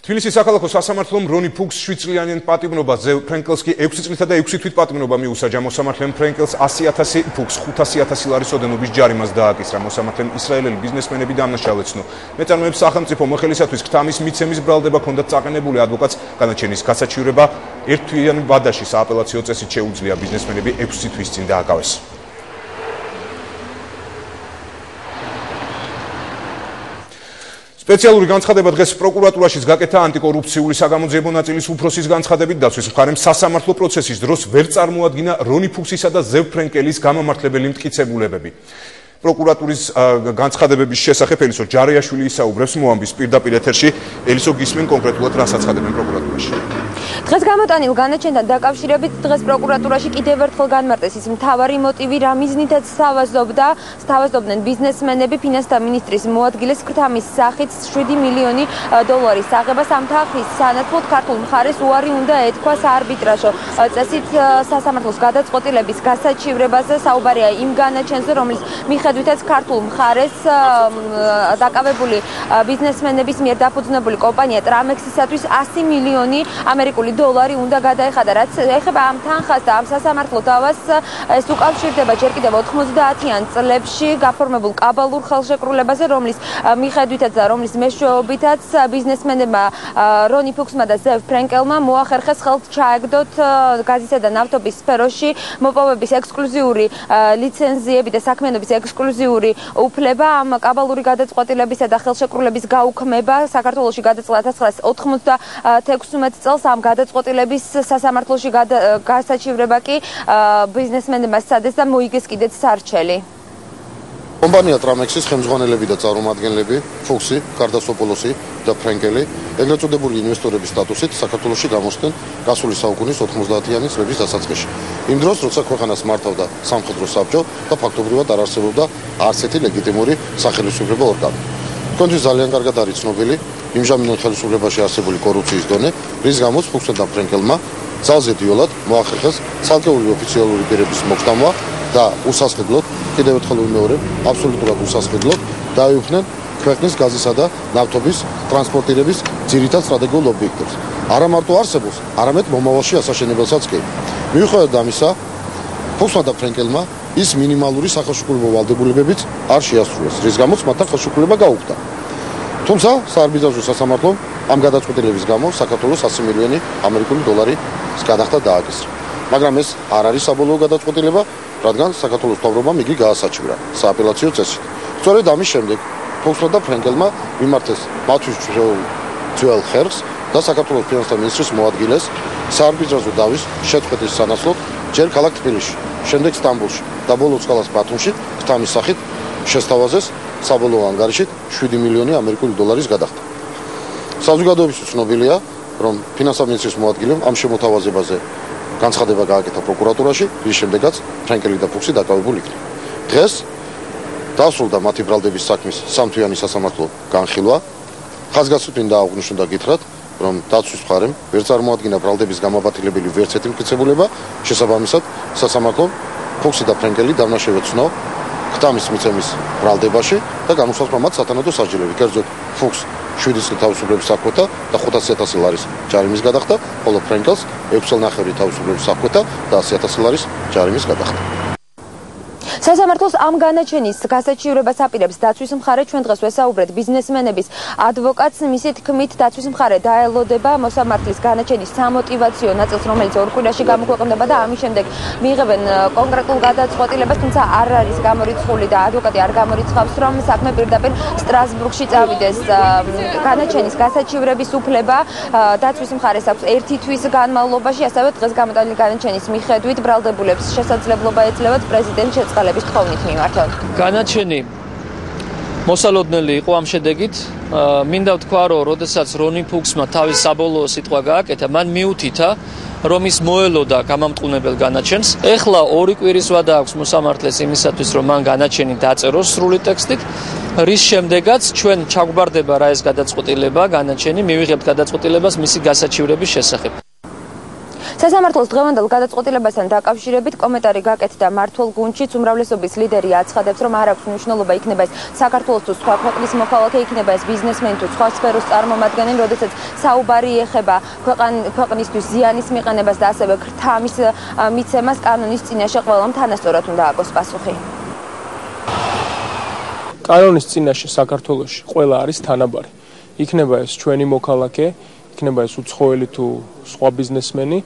თბილისის საქალაქო სასამართლომ რონი ფუქს 7 წლიანი პატიმრობა, ზევ ფრენკელს კი 6 წლითა და 6 თვით პატიმრობა მიუსაჯა. მოსამართლემ ფრენკელს 100,000, ფუქს 500,000 ლარის ოდენობის ჯარიმას დააკისრა. მოსამართლემ ისრაელელი ბიზნესმენები დამნაშავეცნო. მეწარმეებს სახელმწიფო მოხელისათვის ქთამის მიცემის ბრალდება ჰქონდათ წაყენებული. ადვოკატს განაჩენის გასაჩივრება ერთთვიანი ვადაში სააპელაციო წესით შეუძლია ბიზნესმენები 6 თვის წინ დააკავეს. სპეციალური განცხადება დღეს პროკურატურაშიც გაკეთა ანტიკორუფციული საგამოძიებო ნაწილის უფროსის განცხადებით დაცვის მხარემ სასამართლო პროცესის დროს ვერ წარმოადგინა რონი ფუქსისა და ზევ ფრენკელის გამომართლებელი მტკიცებულებები. პროკურატურის განცხადებების შესახებ ელისო ჯარეაშვილი ისაუბრებს მოამბის პირდაპირ ეთერში. ელისო გისმენ კონკრეტულად რას აცხადებენ პროკურატურაში. დღეს გამოტანილ განაჩენთან დაკავშირებით დღეს პროკურატურაში კიდევ ერთხელ განმარტეს ის მთავარი მოტივი, რა მიზნითაც სთავაზობდნენ ბიზნესმენები ფინანსთა მინისტრის მოადგილეს ქთამის სახით 7 მილიონი დოლარის აღებას. ამ თანხის სანაცვლოდ ქართულ მხარეს უარი უნდა ეთქვას არბიტრაჟო წესით სასამართლოს გადაწყვეტილების გასაჩივრებაზე. საუბარია იმ განაჩენზე, რომლის მიხედვითაც ქართულ მხარეს დაკავებული ბიზნესმენების მიერ დაფუძნებული კომპანია ტრამექსისათვის 100 მილიონი ამერიკული დოლარი უნდა გადაეხადა. რაც ეხება ამ თანხას და ამ სასამართლო დავას, ეს უკავშირდება ჯერ კიდევ 90-იან წლებში გაფორმებულ კაბალურ ხელშეკრულებაზე, რომლის მიხედვითაც და რომლის მეშვეობითაც ბიზნესმენებმა რონი ფუქსმა და ზევ ფრენკელმა მოახერხეს ხელთ ჩაეგდოთ გაზისა და ნავთობის სფეროში მოპოვების ექსკლუზიური ლიცენზიები და საქმიანობის ექსკლუზიური უფლება. ამ კაბალური გადაწყვეტილებისა და ხელშეკრულების გაუქმება საქართველოში გადაწყდა 1996 წელს. ამ გადაწყვეტილების სასამართლოში გასაჩივრება კი ბიზნესმენებმა სცადეს და მოიგეს კიდეც სარჩელი. კომპანია ტრამექსის ხელმძღვანელები და წარმომადგენლები, ფუქსი, კარდასოპოლოსი და ფრენკელი, ეგრეთ წოდებული ინვესტორების სტატუსით საქართველოში გამოსდნენ გასული საუკუნის 90-იანი წლების დასაწყისში. იმ დროს, როცა ქვეყანას მართავდა სამხედრო საბჭო და ფაქტობრივად არ არსებობდა არც ერთი ლეგიტიმური სახელმწიფო ორგანო. თქვენთვის ძალიან კარგად არის ცნობილი იმჟამინონ ხელისუფლებაში არსებული კორუფციის დონე, რის გამოც ფუქსმა და ფრენკელმა ძალზე დიოლად მოახერხეს ცალკეული ოფიციალური პირების მოხდამა და უსასყიდლოდ, კიდევ ერთხელ ვიმეორებ, აბსოლუტურად უსასყიდლოდ დაეუფლნენ ქვეყნის გაზისა და ნავთობის ტრანსპორტირების ძირითად სტრატეგიულ ობიექტებს. არა მარტო არსებობს, არამედ მომავალში ასაშენებელსაც კი. მიუხედავად ამისა, ფუქსმა და ფრენკელმა ის მინიმალური სახელშეკრულებო ვალდებულებებიც არ შეასრულეს, რის გამოც მათთან ხელშეკრულება გაუქმდა. თუმცა საარბიტრაჟო სასამართლომ ამ გადაწყვეტილების გამო საქართველოს 100 მილიონი ამერიკული დოლარის გადახდა დააკისრა. მაგრამ ეს არ არის საბოლოო გადაწყვეტილება, რადგან საქართველოს მთავრობამ იგი გაასაჩივრა სააპელაციო წესით. სწორედ ამის შემდეგ ფუქსმა და ფრენკელმა მიმართეს მათთვის ძველ ხერხს და საქართველოს ფინანსთა მინისტრის მოადგილეს საარბიტრაჟო დავის შეწყვეტის სანაცვლოდ ჯერ ქალაქ თბილისში, შემდეგ სტამბოლში და ბოლოს ქალაქ ბათუმში ქთამის სახით შესთავაზეს საბოლოო ანგარიშით 7 მილიონი ამერიკული დოლარის გადახდა. საზოგადოებისთვის ცნობილია, რომ ფინანსთა მინისტრის მოადგილემ ამ შემოთავაზებაზე განცხადება გააკეთა პროკურატურაში, რის შემდეგაც ფრენკელი და ფუქსი დაკავებული იქნენ. დღეს დასრულდა მათი ბრალდების საქმის სამთვიანი სასამართლო განხილვა. ხაზგასმით მინდა აღვნიშნო და გითხრათ, რომ დაცვის მხარემ ვერ წარმოადგინა ბრალდების გამაბათილებელი ვერც ერთი მტკიცებულება, შესაბამისად სასამართლომ ფუქსი და ფრენკელი დამნაშავეცნო ქთამის მიცემის ბრალდებაში და განუსაზღვრა მათ სათანადო სასჯელები. კერძოდ ფუქს 7 წლის თავისუფლების საფრთხე და 500,000 ლარის ჯარიმის გადახდა, ხოლო ფრენკელს 6 წელნახევრი თავისუფლების საფრთხე და 100,000 ლარის ჯარიმის გადახდა. სასამართლოს ამ განაჩენის გასაჩივრებას აპირებს დაცვის მხარე. ჩვენ დღეს ვესაუბრეთ ბიზნესმენების ადვოკატს. მისი თქმით, დაცვის მხარე დაელოდება მოსამართლის განაჩენის სამოტივაციო ნაწილს, რომელიც ორ კვირაში გამოქვეყნდება და ამის შემდეგ მიიღებენ კონკრეტულ გადაწყვეტილებას, თუმცა არ არის გამორიცხული და ადვოკატი არ გამორიცხავს, რომ საქმე პირდაპირ სტრასბურგში წავიდეს. განაჩენის გასაჩივრების უფლება დაცვის მხარეს აქვს 1 თვის განმავლობაში, ასევე დღეს გამოტანილი განაჩენის მიხედვით ბრალდებულებს შესაძლებლობა ეძლევათ პრეზიდენტ შეწყალების თხოვნით მიმართონ. განაჩენი მოსალოდნელი იყო ამ შედეგით. მინდა ვთქვა, რომ როდესაც რონი ფუქსმა თავის საბოლოო სიტყვა გააკეთა, მან მიუთითა, რომ ის მოელოდა გამამტყუნებელ განაჩენს. ეხლა 2 კვირის ვადა აქვს მოსამართლეს იმისათვის, რომ მან განაჩენი დაწეროს სრული ტექსტით, რის შემდეგაც ჩვენ ჩაგვბარდება რა ეს გადაწყვეტილება, განაჩენი, მივიღებთ გადაწყვეტილებას მისი გასაჩივრების შესახებ. სასამართლოს დღევანდელ გადაწყვეტილებასთან დაკავშირებით კომენტარი გაკეთდა მართულ გუნდშიც უმრავლესობის ლიდერი აცხადებს, რომ არ აქვს მნიშვნელობა იქნება ეს საქართველოს თუ სხვა ქვეყნის მოქალაქე, იქნება ეს ბიზნესმენი თუ სხვა სფეროს წარმომადგენელი, როდესაც საუბარი ეხება ქვეყნისთვის ზიანის მიყენებას და ასევე ქრთამის მიცემას კანონის წინაშე ყველამ თანასწორად უნდა ააგოს პასუხი. კანონის წინაშე საქართველოში ყველა არის თანაბარი. იქნება ეს ჩვენი მოქალაქე, იქნება ეს უცხოელი თუ სხვა ბიზნესმენი,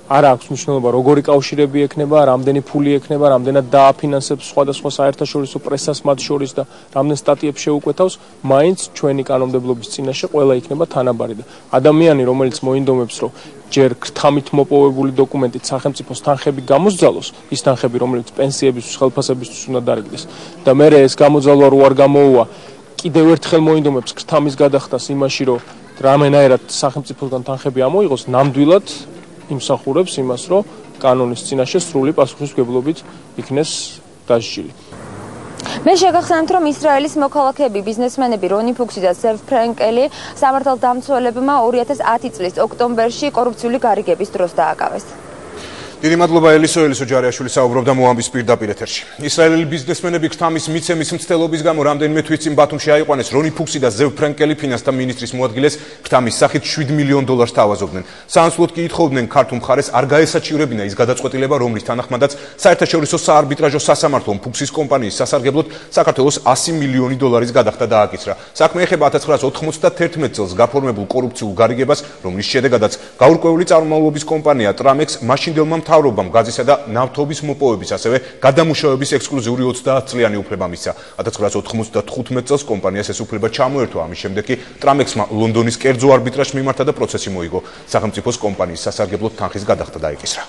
არ აქვს მნიშვნელობა როგორი კავშირები ექნება, რამდენი ფული ექნება, რამდენად დააფინანსებს სხვადასხვა საერთაშორისო პრესას მათ შორის და რამდენ სტატიებს შეუკვეთავს, მაინც ჩვენი კანონმდებლობის წინაშე ყველა იქნება თანაბარი და ადამიანი, რომელიც მოინდომებს, რომ ჯერ ქრთამით მოპოვებული დოკუმენტით სახელმწიფოს თანხები გამოსძალოს, ის თანხები, რომელიც პენსიებისთვის, ხელფასებისთვის უნდა დარიგდეს და მერე ეს გამოძალვა რო არ გამოუვა, კიდევ ერთხელ მოინდომებს ქრთამის გადახდას იმაში, რომ რამენაერად სახელმწიფოსგან თანხები ამოიღოს, ნამდვილად იმსახურებს იმას, რომ კანონის წინაშე სრული პასუხისმგებლობით იქნეს დასჯილი. მე შეგახსენებთ, რომ ისრაელის მოქალაქეები, ბიზნესმენები რონი ფუქსი და ზევ ფრენკელი სამართალდამცველებმა 2010 წლის ოქტომბერში კორუფციული გარიგების დროს დააკავეს. დიდი მადლობა ელისო ჯარიაშვილი საუბრობდა მოამბის პირდაპირ ეთერში. ისრაელელი ბიზნესმენები ქრთამის მიცემის მცდელობის გამო რამდენიმე თვის წინ ბათუმში აიყვანეს რონი ფუქსი და ზევ ფრენკელი ფინანსთა მინისტრის მოადგილეს ქრთამის სახით $7 მილიონ თავაზობდნენ. საანსულოდ კი ითხოვდნენ ქართულ მხარეს არ გაესაჩივრებინა ის გადაწყვეტილება, რომლის თანახმადაც საერთაშორისო საარბიტრაჟო სასამართლომ ფუქსის კომპანიის სასარგებლოდ საქართველოს $100 მილიონი გადახდა დააკისრა. საქმე ეხება 1991 წელს გაფორმებულ კორუფციულ გარიგებას, რომლის შედეგადაც გაურკვეველი წარმომავლობის კომპანია ტრამექს მაშინდელმა მთავრობამ გაზისა და ნავთობის მოპოვების, ასევე გადამუშავების ექსკლუზიური 30 წლიანი უფლება მისცა. 1995 წელს კომპანიას ეს უფლება ჩამოერთვა, ამის შემდეგ კი ტრამექსმა ლონდონის კერძო არბიტრაჟს მიმართა და პროცესი მოიგო. სახელმწიფოს კომპანიის სასარგებლოდ თანხის გადახდა დაიკისრა.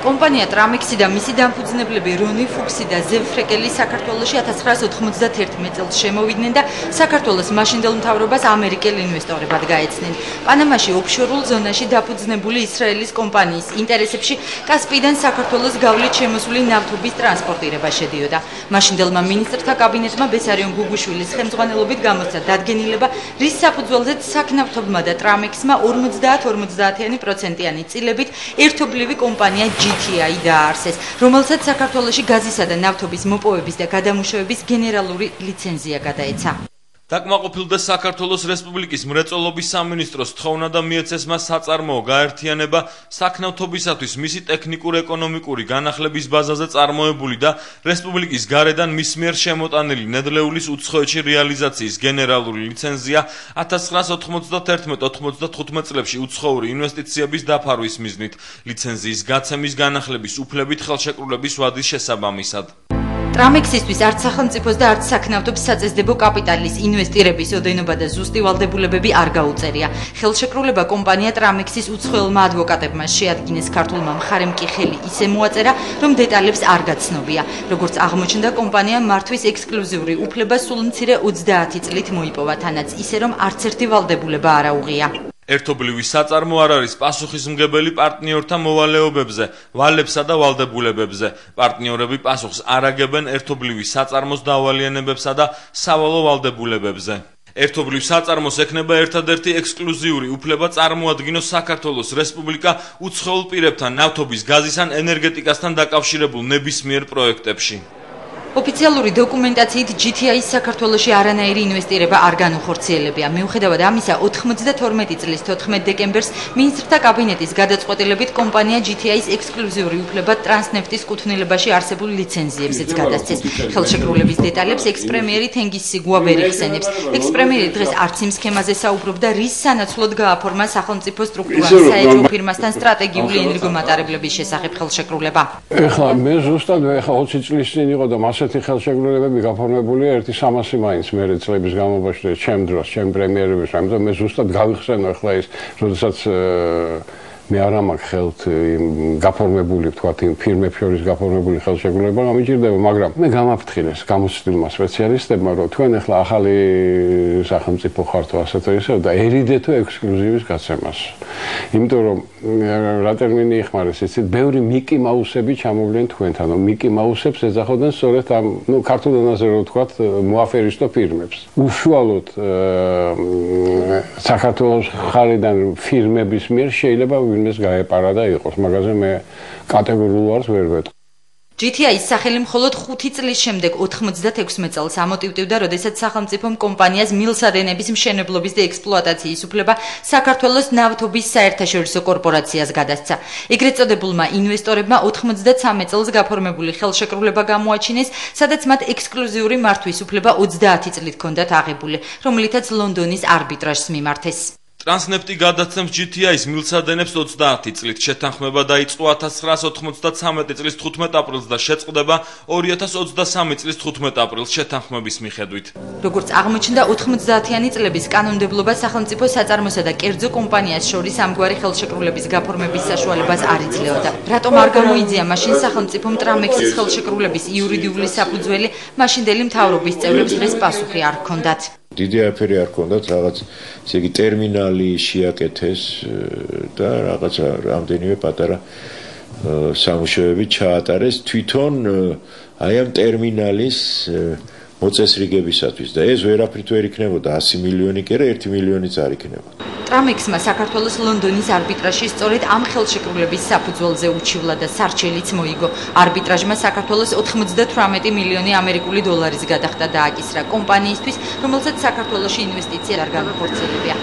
კომპანია ტრამექსი და მისი დამფუძნებლები რონი ფუქსი და ზევ ფრენკელი საქართველოში 1991 წელს შემოვიდნენ და საქართველოს მაშინდელ მთავრობას ამერიკელ ინვესტორებად გაეცნენ. პანამაში ოფშორულ ზონაში დაფუძნებული ისრაელის კომპანიის ინტერესებში კასპიიდან საქართველოს გავლით შემოსული ნავთობის ტრანსპორტირება შედიოდა. მაშინდელმა მინისტრთა კაბინეტმა ბესარიონ გუგუშვილის ხელმძღვანელობით გამოსცა დადგენილება, რის საფუძველზეც საქნავთობმა და ტრამექსმა 50%-იანი წილებით ერთობლივი კომპანია GTI დააარსეს, რომელსაც საქართველოში გაზისა და ნავთობის მოპოვების და გადამუშავების გენერალური ლიცენზია გადაეცა. დაკმაყოფილდა საქართველოს რესპუბლიკის მრეწველობის სამინისტროს თხოვნა და მიეცეს მას საწარმოო გაერთიანება საქნავთობისათვის მისი ტექნიკურ-ეკონომიკური განახლების ბაზაზე წარმოებული და რესპუბლიკის გარედან მის მიერ შემოტანილი ნედლეულის უცხოეთში რეალიზაციის გენერალური ლიცენზია 1991-95 წლებში უცხოური ინვესტიციების დაფარვის მიზნით ლიცენზიის გაცემის განახლების უფლებით ხელშეკრულების ვადის შესაბამისად. ტრამექსისთვის არც სახელმწიფოს და არც საქნავთობს საწესდებო კაპიტალის ინვესტირების ოდენობა და ზუსტი ვალდებულებები არ გაუწერია. ხელშეკრულება კომპანია ტრამექსის უცხოელმა ადვოკატებმა შეადგინეს, ქართულმა მხარემ კი ხელი ისე მოაწერა, რომ დეტალებს არ გაცნობია. როგორც აღმოჩნდა, კომპანიამ მართვის ექსკლუზიური უფლება სულ მცირე 30 წლით მოიპოვა, თანაც ისე რომ არც ერთი ვალდებულება არ აუღია. ერთობლივი საწარმო არ არის პასუხისმგებელი პარტნიორთა მოვალეობებზე, ვალებსა და ვალდებულებებზე. პარტნიორები პასუხს არ აგებენ ერთობლივი საწარმოს დავალიანებებსა და სავალო ვალდებულებებზე. ერთობლივ საწარმოს ექნება ერთადერთი ექსკლუზიური უფლება წარმოადგინოს საქართველოს რესპუბლიკა უცხოელ პირებთან ნავთობის, გაზის ან ენერგეტიკასთან დაკავშირებულ ნებისმიერ პროექტებში. ოფიციალური დოკუმენტაციით GTI-ის საქართველოში არანაირი ინვესტირება არ განუხორციელებია. მიუხედავად ამისა, 92 წლის 14 დეკემბერს მინისტრთა კაბინეტის გადაწყვეტილებით კომპანია GTI-ის ექსკლუზიური უფლება ტრანსნეფტის კუთვნილებაში არსებულ ლიცენზიებზეც გადასცეს. ხელშეკრულების დეტალებს ექს-პრემიერი თენგიზ სიგუა ვერ იხსენებს. ექს-პრემიერი დღეს არც იმ სქემაზე საუბრობდა, რის სანაცვლოდ გააფორმა სახელმწიფო სტრუქტურამ საეჭვო ფირმასთან სტრატეგიული ენერგომატარებლების შესახებ ხელშეკრულება. ეხლა მე ზუსტად 20 წლის წინ იყო და ასეთი ხელშეკრულებები გაფორმებულია 1-300 მაინც მერე წლების განმავლობაში ჩემ დროს, ჩემ პრემიერების, ამიტომ მე ზუსტად გავიხსენო ახლა ის, როდესაც მე არ მაქვს ხელთ გაფორმებული ვთქვათ იმ ფირმებს შორის გაფორმებული ხელშეკრულება გამიჭირდება, მაგრამ მე გამაფრთხილეს გამოცდილმა სპეციალისტებმა, რომ თქვენ ახლა ახალი სახელმწიფო ხართო ასეთ ისევ და ერიდეთო ექსკლუზივის გაცემას. იმიტომ რომ რა ტერმინი იხმარეს, იცით, ბევრი მიკი მაუსები ჩამოვლენ თქვენთან, რომ მიკი მაუსებს ეძახოდნენ სწორედ ამ, ქართულ ენაზე რო ვთქვათ, მოაფერისტო ფირმებს. უშუალოდ საქართველოს ხარიდან ფირმების მიერ შეიძლება ვინმეს გაეპარა და იყოს, მაგაზე მე კატეგორიულ ვარს ვერ ვეტყვი. GTI-ის სახელი მხოლოდ 5 წლის შემდეგ 96 წელს ამოტივტივდა, როდესაც სახელმწიფომ კომპანიას მილსადენების მშენებლობის და ექსპლუატაციის უფლება საქართველოს ნავთობის საერთაშორისო კორპორაციას გადასცა. ეგრეთ წოდებულმა ინვესტორებმა 93 წელს გაფორმებული ხელშეკრულება გამოაჩინეს, სადაც მათ ექსკლუზიური მართვის უფლება 30 წლით ჰქონდათ აღებული, რომლითაც ლონდონის არბიტრაჟს მიმართეს. ტრანსნეფტი გადაცემს GTI-ის მილსადენებს 30 წლით. შეთანხმება დაიწყო 1993 წლის 15 აპრილს და შეწყდება 2023 წლის 15 აპრილს შეთანხმების მიხედვით. როგორც აღმოჩნდა, 90-იანი წლების კანონმდებლობა სახელმწიფო საწარმოსა და კერძო კომპანიას შორის ამგვარი ხელშეკრულების გაფორმების საშუალებას არ იძლეოდა. რატომ არ გამოიძია მაშინ სახელმწიფომ ტრამექსის ხელშეკრულების იურიდიული საფუძველი, მაშინდელი მთავრობის წევრებს დღეს პასუხი არ ჰქონდათ. დიდი არაფერი არ ჰქონდათ, რაღაც ესე იგი ტერმინალი შეაკეთეს და რაღაც რამდენიმე პატარა სამუშაოები ჩაატარეს თვითონ აი ამ ტერმინალის მოწესრიგებისათვის და ეს ვერაფრით ვერ იქნებოდა 100 მილიონი კი არა 1 მილიონიც არ იქნებოდა. ტრამექსმა საქართველოს ლონდონის არბიტრაჟში სწორედ ამ ხელშეკრულების საფუძველზე უჩივლა და სარჩელიც მოიგო. არბიტრაჟმა საქართველოს 98 მილიონი ამერიკული დოლარის გადახდა დააკისრა კომპანიისთვის, რომელსაც საქართველოში ინვესტიცია არ განახორციელებია.